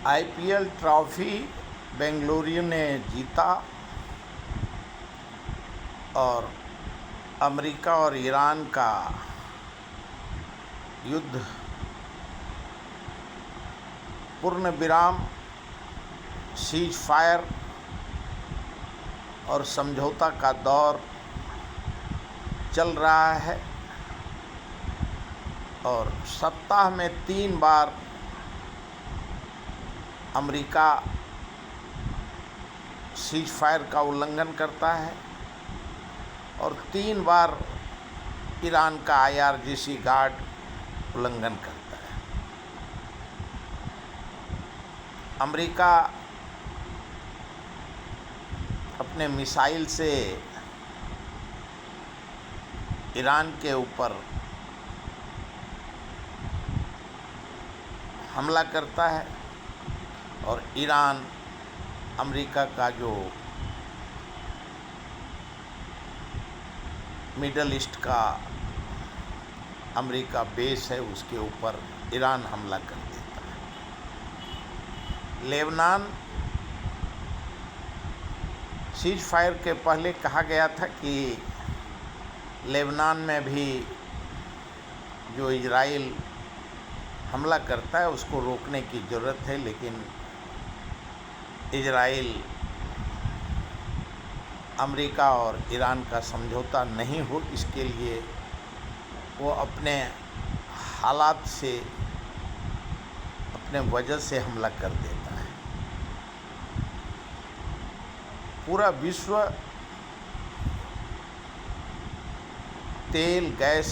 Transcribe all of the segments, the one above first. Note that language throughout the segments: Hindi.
आईपीएल ट्रॉफी बेंगलुरु ने जीता और अमेरिका और ईरान का युद्ध पूर्ण विराम, सीज फायर और समझौता का दौर चल रहा है और सप्ताह में 3 बार अमेरिका सीज फायर का उल्लंघन करता है और 3 बार ईरान का IRGC गार्ड उल्लंघन करता है। अमेरिका अपने मिसाइल से ईरान के ऊपर हमला करता है और ईरान अमेरिका का जो मिडल ईस्ट का अमेरिका बेस है उसके ऊपर ईरान हमला कर देता है। लेबनान सीज फायर के पहले कहा गया था कि लेबनान में भी जो इजराइल हमला करता है उसको रोकने की ज़रूरत है, लेकिन इजराइल अमेरिका और ईरान का समझौता नहीं हो, इसके लिए वो अपने हालात से, अपने वजह से हमला कर देता है। पूरा विश्व तेल गैस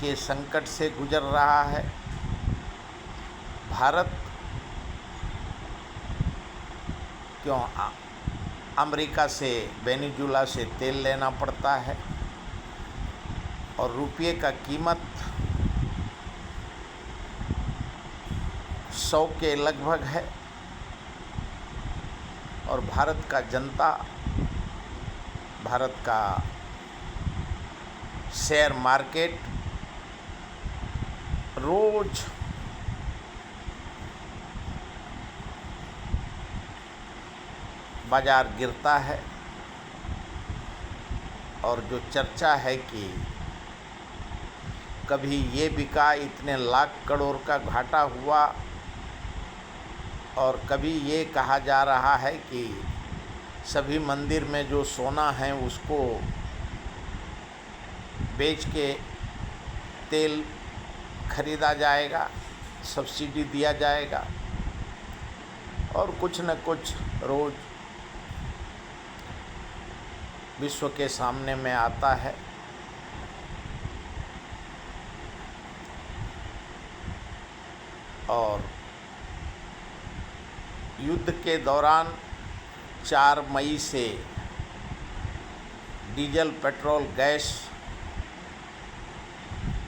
के संकट से गुजर रहा है। भारत क्यों अमेरिका से, वेनेजुएला से तेल लेना पड़ता है और रुपये का कीमत 100 के लगभग है और भारत का जनता, भारत का शेयर मार्केट रोज बाजार गिरता है और जो चर्चा है कि कभी ये बिका, इतने लाख करोड़ का घाटा हुआ, और कभी ये कहा जा रहा है कि सभी मंदिर में जो सोना है उसको बेच के तेल खरीदा जाएगा, सब्सिडी दिया जाएगा, और कुछ न कुछ रोज़ विश्व के सामने में आता है। और युद्ध के दौरान 4 मई से डीजल, पेट्रोल, गैस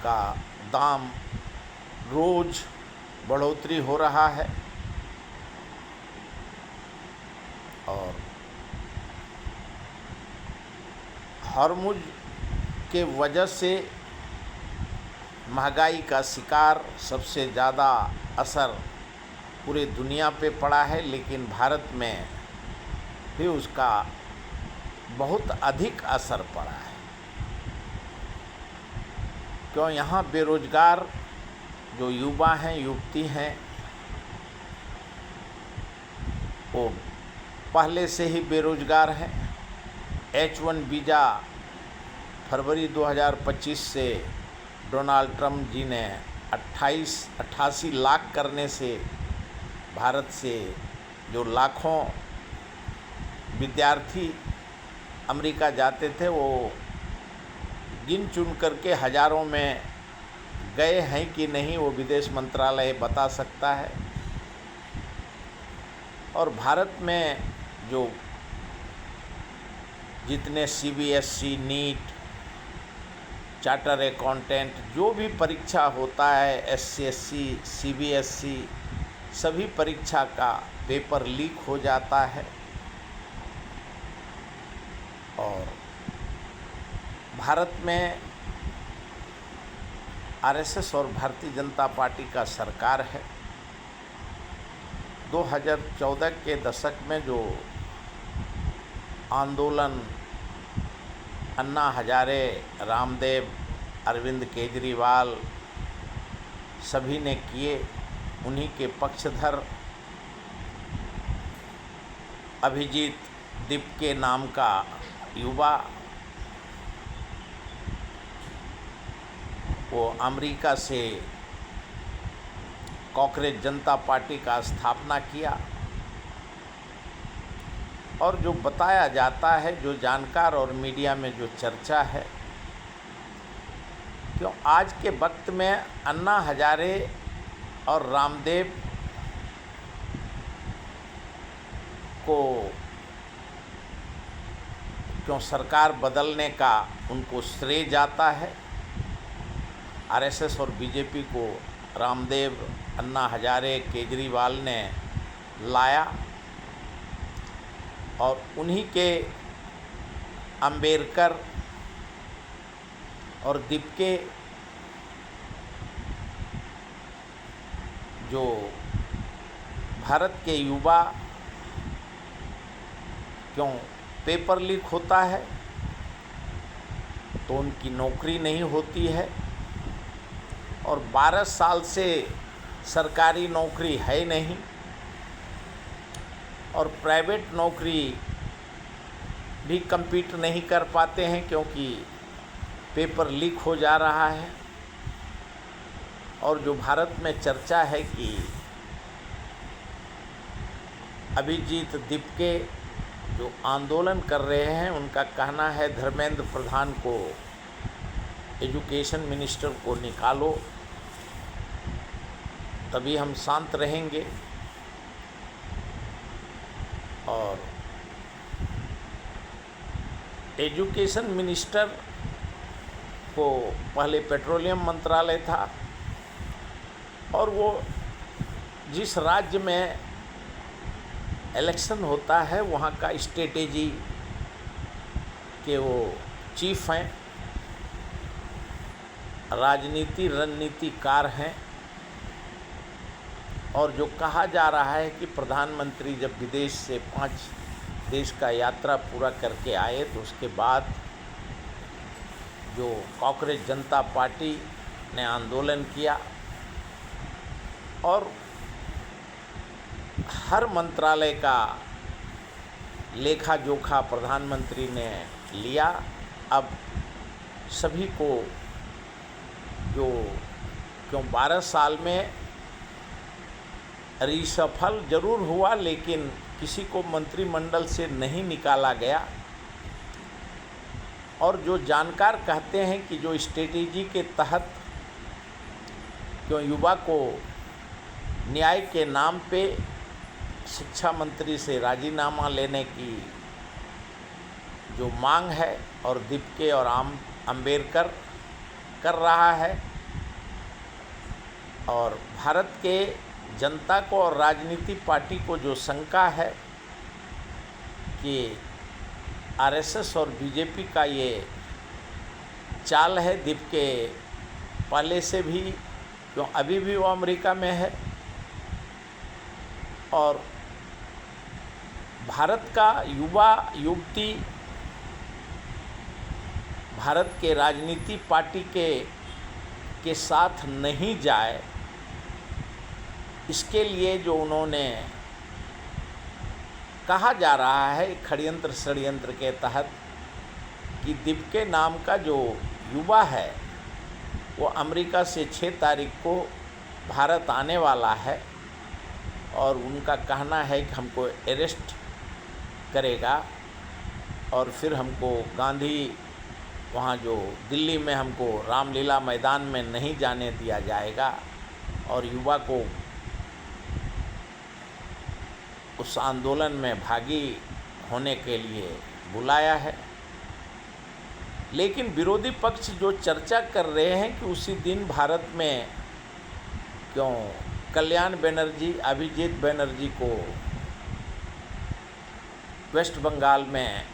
का दाम रोज बढ़ोतरी हो रहा है और हॉर्मुज के वजह से महंगाई का शिकार सबसे ज़्यादा असर पूरे दुनिया पे पड़ा है, लेकिन भारत में भी उसका बहुत अधिक असर पड़ा है। क्यों यहाँ बेरोजगार जो युवा हैं, युवती हैं, वो पहले से ही बेरोजगार हैं। H1 वीज़ा फरवरी 2025 से डोनाल्ड ट्रंप जी ने 88 लाख करने से भारत से जो लाखों विद्यार्थी अमेरिका जाते थे वो गिन चुन करके हज़ारों में गए हैं कि नहीं, वो विदेश मंत्रालय बता सकता है। और भारत में जो जितने CBSE, नीट, चार्टर अकाउंटेंट, जो भी परीक्षा होता है, SCSC, CBSE, सभी परीक्षा का पेपर लीक हो जाता है और भारत में RSS और भारतीय जनता पार्टी का सरकार है 2014 के दशक में जो आंदोलन अन्ना हजारे, रामदेव, अरविंद केजरीवाल सभी ने किए, उन्हीं के पक्षधर अभिजीत दीपके नाम का युवा, वो अमेरिका से कॉकरेज जनता पार्टी का स्थापना किया। और जो बताया जाता है, जो जानकार और मीडिया में जो चर्चा है, क्यों आज के वक्त में अन्ना हजारे और रामदेव को क्यों सरकार बदलने का उनको श्रेय जाता है। आरएसएस और बीजेपी को रामदेव, अन्ना हजारे, केजरीवाल ने लाया और उन्हीं के अंबेडकर और दीपके जो भारत के युवा, क्यों पेपर लीक होता है तो उनकी नौकरी नहीं होती है, और 12 साल से सरकारी नौकरी है नहीं, और प्राइवेट नौकरी भी compete नहीं कर पाते हैं क्योंकि पेपर लीक हो जा रहा है। और जो भारत में चर्चा है कि अभिजीत दीपके जो आंदोलन कर रहे हैं, उनका कहना है धर्मेंद्र प्रधान को, एजुकेशन मिनिस्टर को निकालो, तभी हम शांत रहेंगे। और एजुकेशन मिनिस्टर को पहले पेट्रोलियम मंत्रालय था, और वो जिस राज्य में इलेक्शन होता है वहाँ का स्ट्रेटेजी के वो चीफ हैं, राजनीति रणनीतिकार हैं। और जो कहा जा रहा है कि प्रधानमंत्री जब विदेश से 5 देश का यात्रा पूरा करके आए तो उसके बाद जो कॉकरेज जनता पार्टी ने आंदोलन किया और हर मंत्रालय का लेखा जोखा प्रधानमंत्री ने लिया। अब सभी को जो क्यों 12 साल में रिसफल जरूर हुआ, लेकिन किसी को मंत्रिमंडल से नहीं निकाला गया। और जो जानकार कहते हैं कि जो स्ट्रेटेजी के तहत क्यों युवा को न्याय के नाम पे शिक्षा मंत्री से राजीनामा लेने की जो मांग है और दीपके और अंबेडकर कर रहा है, और भारत के जनता को और राजनीति पार्टी को जो शंका है कि आरएसएस और बीजेपी का ये चाल है, दीपके पहले से भी क्यों अभी भी वो अमेरिका में है, और भारत का युवा युवती भारत के राजनीति पार्टी के साथ नहीं जाए, इसके लिए जो उन्होंने कहा जा रहा है षड्यंत्र के तहत कि दीपके नाम का जो युवा है वो अमेरिका से 6 तारीख को भारत आने वाला है, और उनका कहना है कि हमको अरेस्ट करेगा और फिर हमको गांधी वहाँ जो दिल्ली में हमको रामलीला मैदान में नहीं जाने दिया जाएगा, और युवा को उस आंदोलन में भागी होने के लिए बुलाया है। लेकिन विरोधी पक्ष जो चर्चा कर रहे हैं कि उसी दिन भारत में क्यों कल्याण बनर्जी, अभिजीत बनर्जी को वेस्ट बंगाल में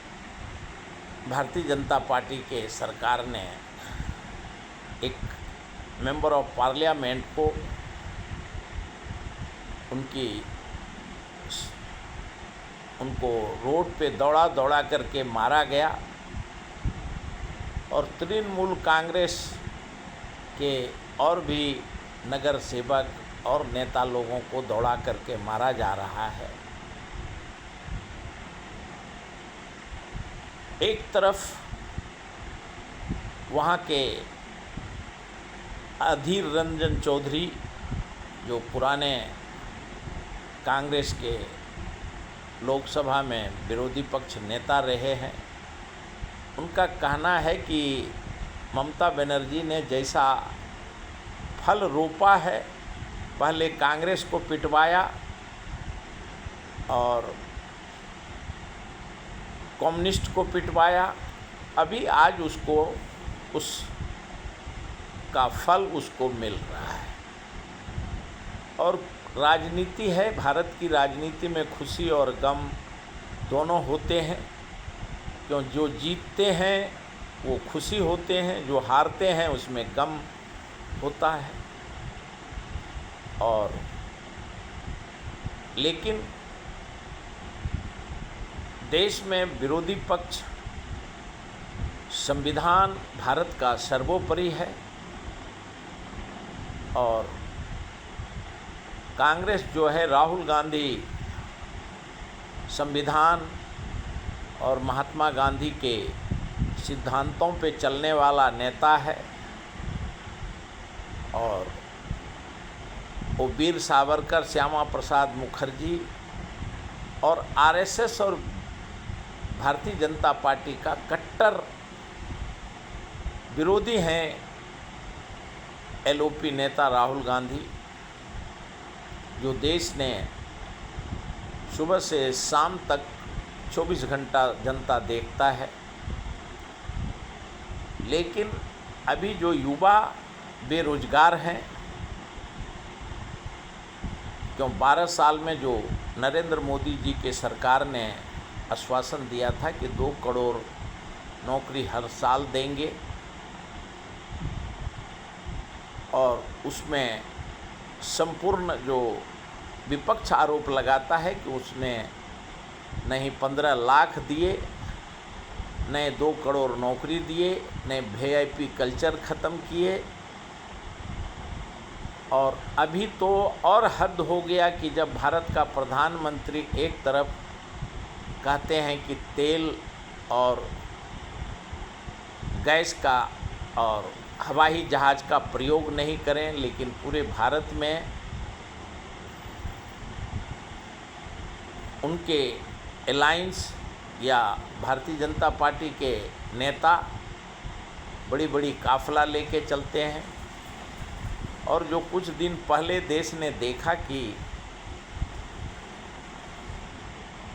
भारतीय जनता पार्टी के सरकार ने एक मेंबर ऑफ पार्लियामेंट को उनकी उनको रोड पे दौड़ा दौड़ा करके मारा गया और तृणमूल कांग्रेस के और भी नगर सेवक और नेता लोगों को दौड़ा करके मारा जा रहा है। एक तरफ वहाँ के अधीर रंजन चौधरी जो पुराने कांग्रेस के लोकसभा में विरोधी पक्ष नेता रहे हैं, उनका कहना है कि ममता बनर्जी ने जैसा फल रोपा है, पहले कांग्रेस को पिटवाया और कम्युनिस्ट को पिटवाया, अभी आज उसको उसका फल उसको मिल रहा है। और राजनीति है, भारत की राजनीति में खुशी और गम दोनों होते हैं। क्यों, जो जीतते हैं वो खुशी होते हैं, जो हारते हैं उसमें गम होता है। और लेकिन देश में विरोधी पक्ष, संविधान भारत का सर्वोपरि है और कांग्रेस जो है, राहुल गांधी संविधान और महात्मा गांधी के सिद्धांतों पे चलने वाला नेता है और वो वीर सावरकर, श्यामा प्रसाद मुखर्जी और आरएसएस और भारतीय जनता पार्टी का कट्टर विरोधी हैं एलओपी नेता राहुल गांधी, जो देश ने सुबह से शाम तक 24 घंटा जनता देखता है। लेकिन अभी जो युवा बेरोजगार हैं, क्यों 12 साल में जो नरेंद्र मोदी जी के सरकार ने आश्वासन दिया था कि 2 करोड़ नौकरी हर साल देंगे और उसमें संपूर्ण जो विपक्ष आरोप लगाता है कि उसने नहीं 15 लाख दिए, नए 2 करोड़ नौकरी दिए, नए वीआईपी कल्चर ख़त्म किए। और अभी तो और हद हो गया कि जब भारत का प्रधानमंत्री एक तरफ कहते हैं कि तेल और गैस का और हवाई जहाज़ का प्रयोग नहीं करें, लेकिन पूरे भारत में उनके अलायंस या भारतीय जनता पार्टी के नेता बड़ी बड़ी काफ़िला लेके चलते हैं। और जो कुछ दिन पहले देश ने देखा कि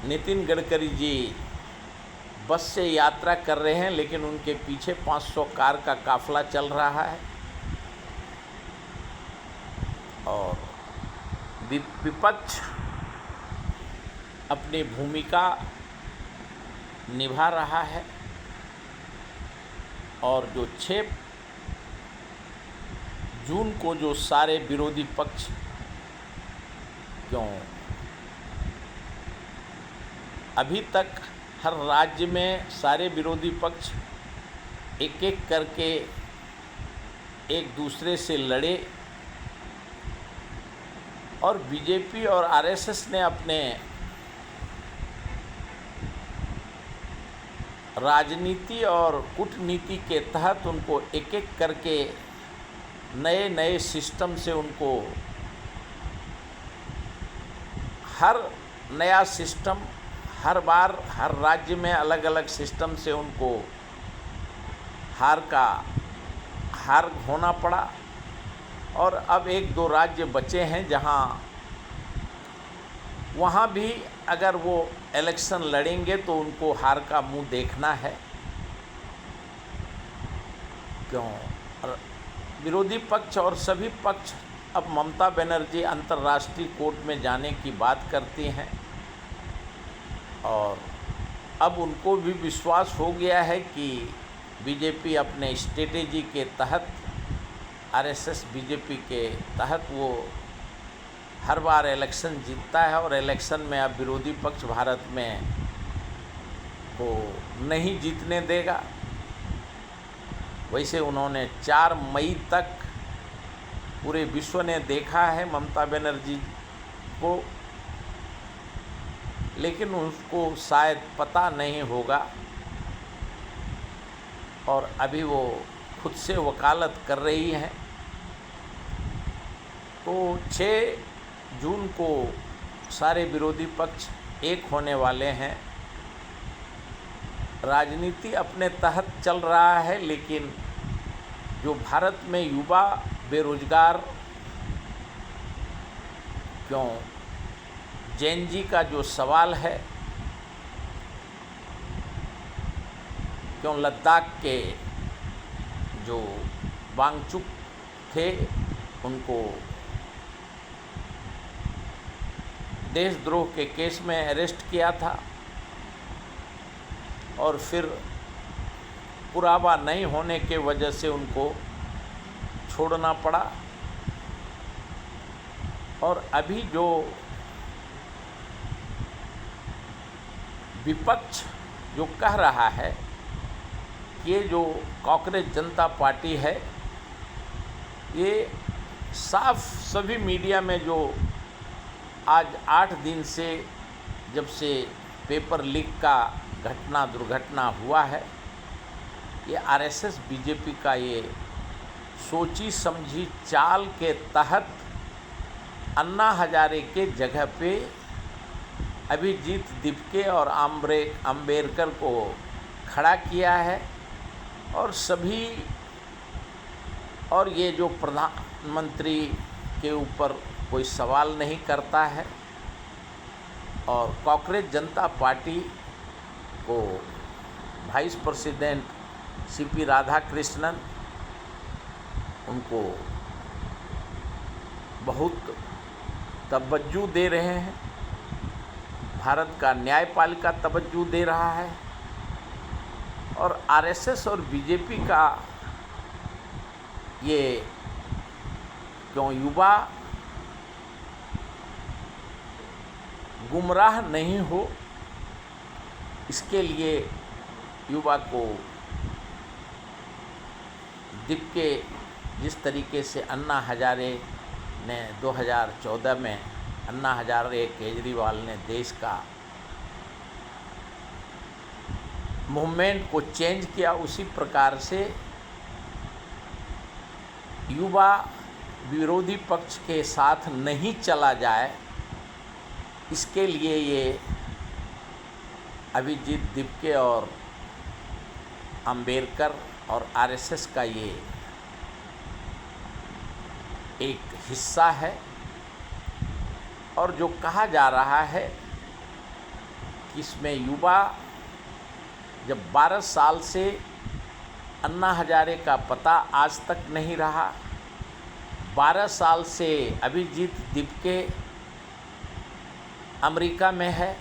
नितिन गडकरी जी बस से यात्रा कर रहे हैं, लेकिन उनके पीछे 500 कार का काफ़िला चल रहा है और विपक्ष अपनी भूमिका निभा रहा है। और जो 6 जून को जो सारे विरोधी पक्ष, क्यों अभी तक हर राज्य में सारे विरोधी पक्ष एक एक करके एक दूसरे से लड़े और बीजेपी और आरएसएस ने अपने राजनीति और कूटनीति के तहत उनको एक एक करके नए नए सिस्टम से उनको हर नया सिस्टम हर बार हर राज्य में अलग अलग सिस्टम से उनको हार होना पड़ा। और अब 1-2 राज्य बचे हैं जहां वहाँ भी अगर वो इलेक्शन लड़ेंगे तो उनको हार का मुंह देखना है। क्यों विरोधी पक्ष और सभी पक्ष अब ममता बनर्जी अंतर्राष्ट्रीय कोर्ट में जाने की बात करती हैं और अब उनको भी विश्वास हो गया है कि बीजेपी अपने स्ट्रेटेजी के तहत, आरएसएस बीजेपी के तहत वो हर बार इलेक्शन जीतता है और इलेक्शन में अब विरोधी पक्ष भारत में को नहीं जीतने देगा। वैसे उन्होंने 4 मई तक पूरे विश्व ने देखा है ममता बनर्जी को, लेकिन उसको शायद पता नहीं होगा और अभी वो खुद से वकालत कर रही हैं। तो 6 जून को सारे विरोधी पक्ष एक होने वाले हैं। राजनीति अपने तहत चल रहा है, लेकिन जो भारत में युवा बेरोजगार क्यों, जैन जी का जो सवाल है, क्यों लद्दाख के जो वांगचुक थे उनको देशद्रोह के केस में अरेस्ट किया था और फिर पुरावा नहीं होने के वजह से उनको छोड़ना पड़ा। और अभी जो विपक्ष जो कह रहा है, ये जो कांग्रेस जनता पार्टी है, ये साफ सभी मीडिया में जो आज 8 दिन से जब से पेपर लीक का दुर्घटना हुआ है, ये आरएसएस बीजेपी का ये सोची समझी चाल के तहत अन्ना हजारे के जगह पे अभिजीत दीपके और अम्बेडकर को खड़ा किया है। और ये जो प्रधानमंत्री के ऊपर कोई सवाल नहीं करता है और कांग्रेस जनता पार्टी को वाइस प्रेसिडेंट सीपी राधाकृष्णन उनको बहुत तवज्जो दे रहे हैं, भारत का न्यायपालिका तवज्जो दे रहा है और आरएसएस और बीजेपी का ये क्यों युवा गुमराह नहीं हो, इसके लिए युवा को दीपके जिस तरीके से अन्ना हजारे ने 2014 में अन्ना हजारे केजरीवाल ने देश का मूवमेंट को चेंज किया, उसी प्रकार से युवा विरोधी पक्ष के साथ नहीं चला जाए, इसके लिए ये अभिजीत दीपके और अम्बेडकर और आरएसएस का ये एक हिस्सा है। और जो कहा जा रहा है कि इसमें युवा जब 12 साल से अन्ना हजारे का पता आज तक नहीं रहा, 12 साल से अभिजीत दीपके अमेरिका में है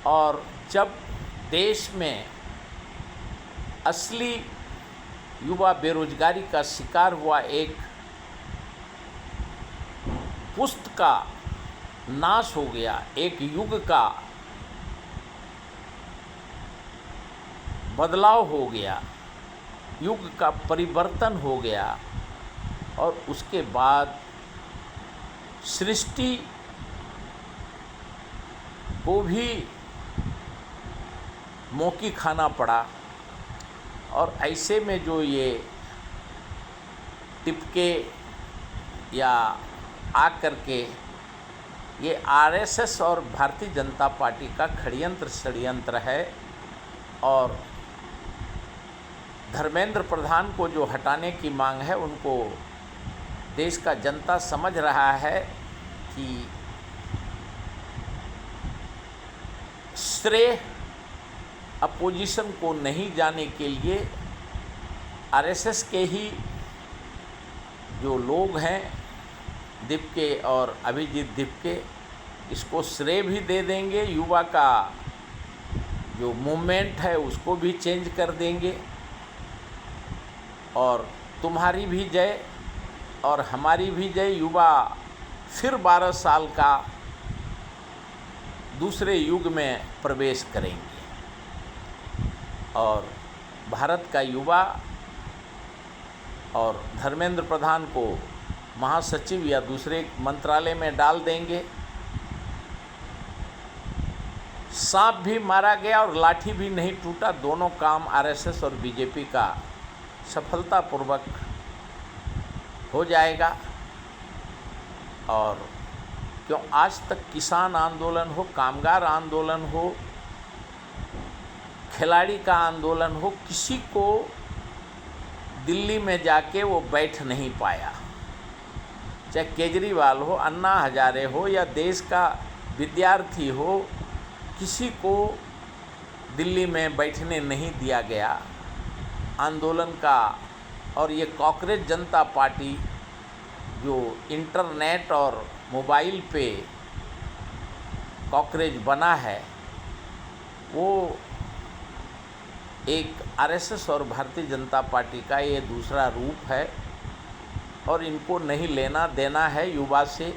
और जब देश में असली युवा बेरोजगारी का शिकार हुआ, एक पुस्त का नाश हो गया, एक युग का बदलाव हो गया, युग का परिवर्तन हो गया और उसके बाद सृष्टि को भी मौकी खाना पड़ा। और ऐसे में जो ये टिपके या आकर के ये आरएसएस और भारतीय जनता पार्टी का षड्यंत्र है और धर्मेंद्र प्रधान को जो हटाने की मांग है, उनको देश का जनता समझ रहा है कि श्रेय अपोजिशन को नहीं जाने के लिए आरएसएस के ही जो लोग हैं, दीपके और अभिजीत दीपके, इसको श्रेय भी दे देंगे, युवा का जो मूवमेंट है उसको भी चेंज कर देंगे और तुम्हारी भी जय और हमारी भी जय, युवा फिर 12 साल का दूसरे युग में प्रवेश करेंगे और भारत का युवा और धर्मेंद्र प्रधान को महासचिव या दूसरे मंत्रालय में डाल देंगे। सांप भी मारा गया और लाठी भी नहीं टूटा। दोनों काम आरएसएस और बीजेपी का सफलतापूर्वक हो जाएगा। और क्यों आज तक किसान आंदोलन हो, कामगार आंदोलन हो, खिलाड़ी का आंदोलन हो, किसी को दिल्ली में जाके वो बैठ नहीं पाया। चाहे केजरीवाल हो, अन्ना हजारे हो या देश का विद्यार्थी हो, किसी को दिल्ली में बैठने नहीं दिया गया आंदोलन का। और ये कॉकरोच जनता पार्टी जो इंटरनेट और मोबाइल पे कॉकरोच बना है, वो एक आरएसएस और भारतीय जनता पार्टी का ये दूसरा रूप है और इनको नहीं लेना देना है युवा से।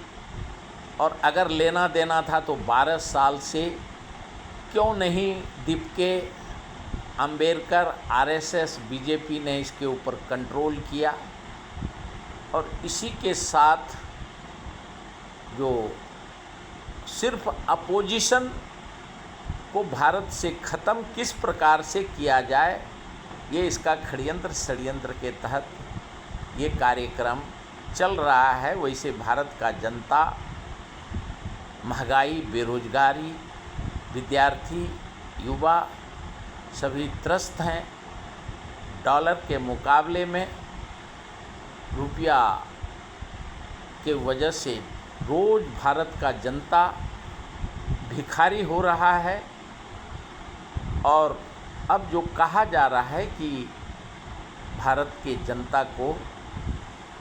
और अगर लेना देना था तो 12 साल से क्यों नहीं दीपके अंबेडकर, आरएसएस, बीजेपी ने इसके ऊपर कंट्रोल किया। और इसी के साथ जो सिर्फ अपोजिशन को भारत से ख़त्म किस प्रकार से किया जाए, ये इसका षड्यंत्र के तहत ये कार्यक्रम चल रहा है। वैसे भारत का जनता महंगाई, बेरोजगारी, विद्यार्थी, युवा सभी त्रस्त हैं। डॉलर के मुकाबले में रुपया के वजह से रोज़ भारत का जनता भिखारी हो रहा है। और अब जो कहा जा रहा है कि भारत के जनता को,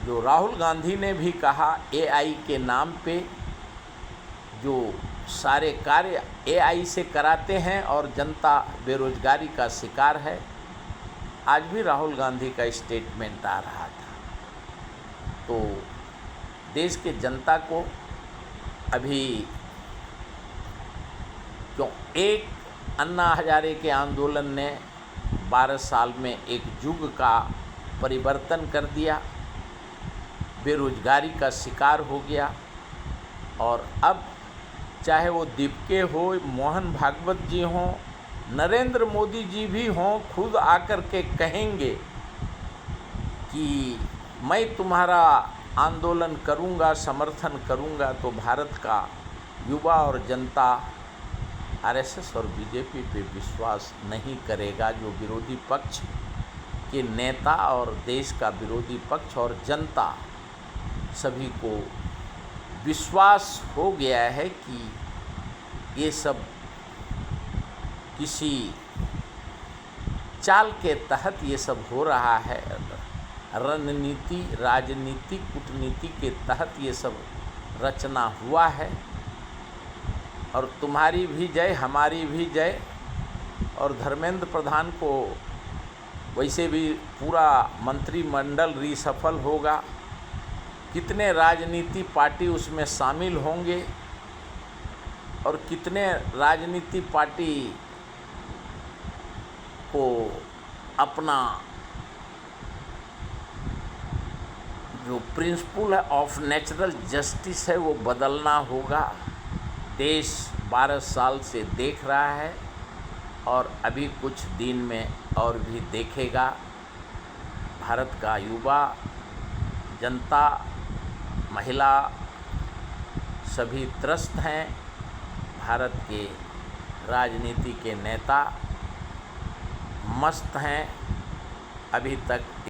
जो राहुल गांधी ने भी कहा, एआई के नाम पे जो सारे कार्य एआई से कराते हैं और जनता बेरोजगारी का शिकार है। आज भी राहुल गांधी का स्टेटमेंट आ रहा था। तो देश के जनता को अभी क्यों एक अन्ना हजारे के आंदोलन ने 12 साल में एक युग का परिवर्तन कर दिया, बेरोजगारी का शिकार हो गया। और अब चाहे वो दीपके हो, मोहन भागवत जी हों, नरेंद्र मोदी जी भी हों, खुद आकर के कहेंगे कि मैं तुम्हारा आंदोलन करूंगा, समर्थन करूंगा, तो भारत का युवा और जनता आरएसएस और बीजेपी पे विश्वास नहीं करेगा। जो विरोधी पक्ष के नेता और देश का विरोधी पक्ष और जनता सभी को विश्वास हो गया है कि ये सब किसी चाल के तहत ये सब हो रहा है। रणनीति, राजनीति, कूटनीति के तहत ये सब रचना हुआ है। और तुम्हारी भी जय, हमारी भी जय। और धर्मेंद्र प्रधान को वैसे भी पूरा मंत्रिमंडल रीसफल होगा। कितने राजनीति पार्टी उसमें शामिल होंगे और कितने राजनीति पार्टी को अपना जो प्रिंसिपल ऑफ नेचुरल जस्टिस है वो बदलना होगा। देश 12 साल से देख रहा है और अभी कुछ दिन में और भी देखेगा। भारत का युवा, जनता, महिला सभी त्रस्त हैं। भारत के राजनीति के नेता मस्त हैं। अभी तक